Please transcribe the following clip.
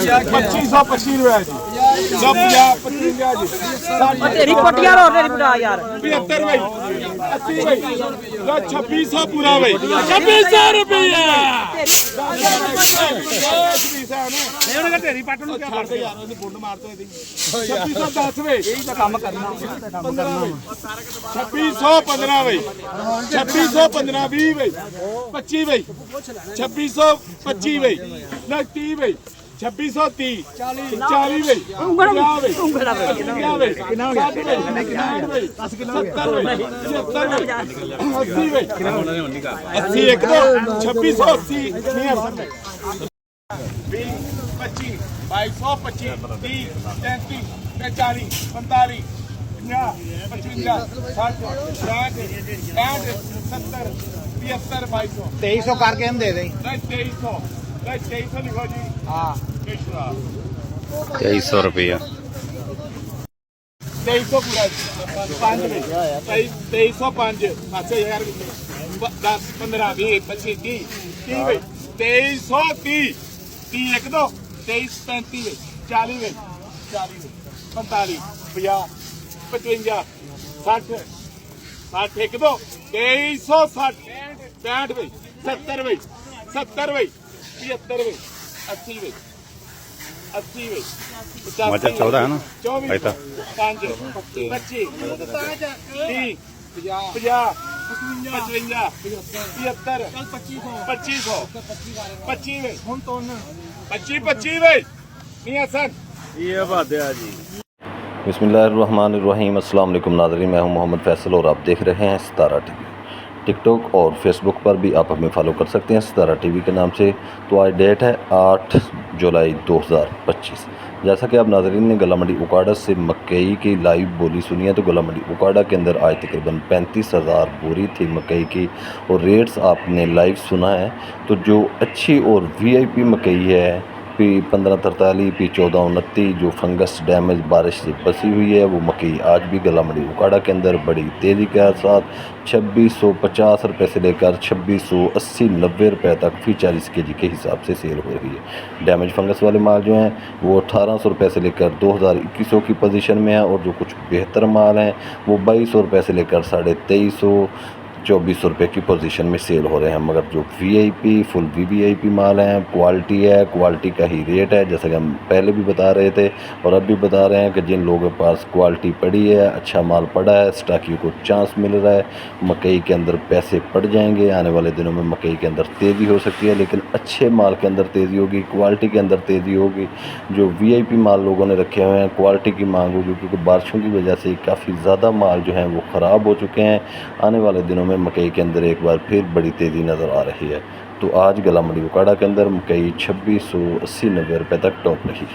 2525 रुपए जी। 50 55 जी। तेरी पटिया रो तेरी बुढ़ा यार 75 भाई 80 भाई 2600 पूरा भाई 2600 रुपया ढेरी पट ਨੂੰ ਕੀ ਕਰਦੇ ਯਾਰ ਉਹਨੂੰ ਬੁੰਡ ਮਾਰ ਤੋਂ ਇਹਦੀ 2610 ਵੇ ਇਹੀ ਤਾਂ ਕੰਮ ਕਰਨਾ 2615 ਵੇ 2615 20 ਵੇ 25 ਵੇ 2625 ਵੇ ਨਾ 30 ਵੇ 2630 40 ਵੇ 50 ਵੇ ਉਂਗਲਾ ਵੇ ਕਿੰਨਾ ਵੇ ਕਿੰਨਾ ਹੋ ਗਿਆ 10 ਕਿਲੋ 70 ਵੇ 70 ਵੇ 80 ਵੇ 80 ਇੱਕ ਦੋ 2680 ਨਹੀਂ ਅਸਰ 20 25 2225 30 35 40 45 50 55 60 65 70 75 2200 2300 करके हम दे दें। 2300 लिखो जी। हाँ 2300 रुपया 2300 पूरा 5 में 2305 अच्छा यार 10 15 20 25 30 में 2330 30 एक दो 23 35 40 में 40 45 50 55 60 60 एक दो 2360 65 में 70 में 70 में 75 में 80 में 80 में 50 मजा 14 है ना 24 ऐसा 5 25 30 50 55 75 2500 25 में ਹੁਣ ਤੋਂ 25 में नहीं हसन ये बात है जी। बिस्मिल्लाहिर्रहमानिर्रहीम। अस्सलाम वालेकुम नाज़रीन, मैं हूं मोहम्मद फैसल और आप देख रहे हैं सितारा टीवी। टिकटॉक और फेसबुक पर भी आप हमें फॉलो कर सकते हैं सितारा टीवी के नाम से। तो आज डेट है 8 जुलाई 2025। जैसा कि आप नाज़रीन ने गला मंडी उकाड़ा से मकई की लाइव बोली सुनी है, तो गला मंडी उकाड़ा के अंदर आज तकरीबन 35,000 बोरी थी मकई की और रेट्स आपने लाइव सुना है। तो जो अच्छी और VIP मकई है P 1543 P 1429 जो फंगस डैमेज बारिश से बसी हुई है, वो मकई आज भी गला मंडी उकाड़ा के अंदर बड़ी तेज़ी के साथ 2650 रुपये से लेकर 2680-90 रुपये तक फी 40 kg के हिसाब से सेल हो रही है। डैमेज फंगस वाले माल जो हैं वो 1800 रुपये से लेकर 2000-2100 की पोजीशन में है और जो कुछ बेहतर माल हैं वो 2200 रुपये से लेकर 2350 2400 रुपये की पोजीशन में सेल हो रहे हैं। मगर जो VIP फुल VVIP माल हैं, क्वालिटी है, क्वालिटी का ही रेट है, जैसा कि हम पहले भी बता रहे थे और अब भी बता रहे हैं कि जिन लोगों के पास क्वालिटी पड़ी है, अच्छा माल पड़ा है, स्टाकी को चांस मिल रहा है, मकई के अंदर पैसे पड़ जाएंगे। आने वाले दिनों में मकई के अंदर तेज़ी हो सकती है, लेकिन अच्छे माल के अंदर तेज़ी होगी, क्वालिटी के अंदर तेज़ी होगी। जो VIP माल लोगों ने रखे हुए हैं, क्वालिटी की मांग होगी, क्योंकि बारिशों की वजह से काफ़ी ज़्यादा माल जो हैं वो ख़राब हो चुके हैं। आने वाले दिनों में मकई के अंदर एक बार फिर बड़ी तेज़ी नज़र आ रही है। तो आज गला मंडी उकाड़ा के अंदर मकई 2680-90 रुपये तक टॉप रही।